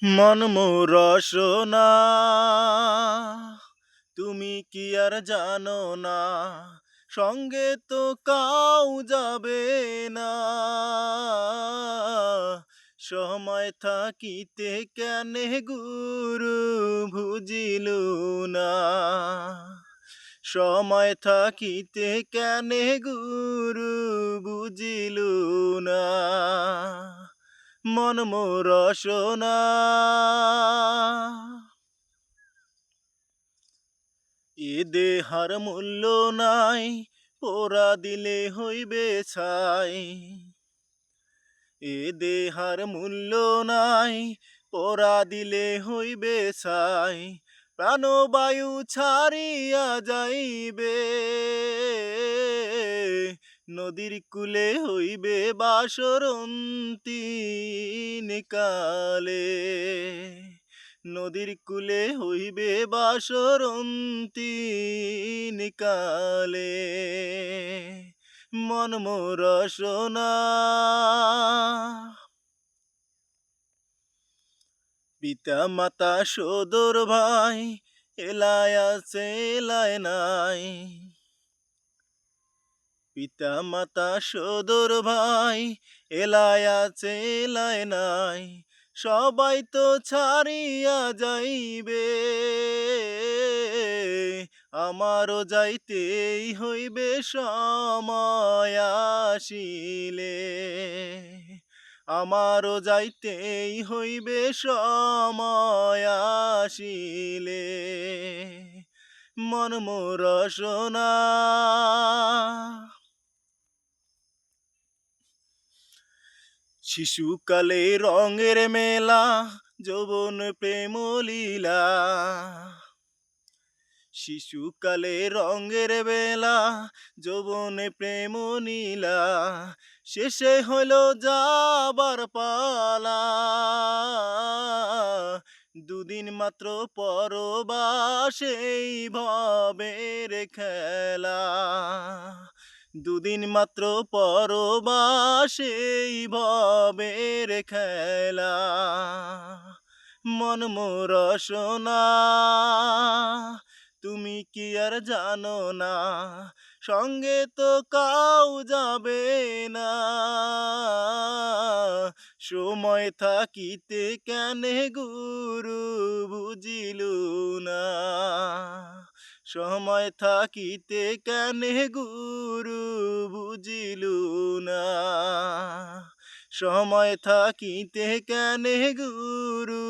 মন রসনা তুমি কি আর জানো না, সঙ্গে তো কাউ যাবে না। সময় থাকিতে কেনে গুরু বুঝিল না, সময় থাকিতে কেনে গুরু বুঝিল না। মন রসনা এ দেহার মূল্য নাই, পোড়া দিলে হইবে ছাই। এ দেহার মূল্য নাই, পোড়া দিলে হইবে ছাই। প্রাণবায়ু ছাড়িয়া যাইবে, নদীর কূলে হইবে বাসর অন্তিম কালে। নদীর কূলে হইবে বাসর অন্তিম কালে। মন রসনা পিতা মাতা সদর ভাই, এলায় আছে এলায় নাই। পিতা মাতা সদর ভাই, এলায় আছে এলায় নাই। সবাই তো ছাড়িয়া যাইবে, আমারও যাইতেই হইবে সময় আসিলে। আমারও যাইতেই হইবে সময় আসিলে। মন রসনা শিশুকালে রঙের মেলা, যৌবন প্রেম লীলা। শিশুকালে রঙের বেলা, যৌবনে প্রেম নীলা। শেষে হইল যাবার পালা, দুদিন মাত্র পরবাসেই ভবের খেলা। দুদিন মাত্র পরবাসেই ভবের খেলা। মন রসনা তুমি কি আর জানো না, সঙ্গে তো কাউ যাবে না। সময় থাকিতে কেনে গুরু বুঝিল না, সময় থাকিতে কেনে গুরু বুঝিল না। সময় থাকিতে কেনে গুরু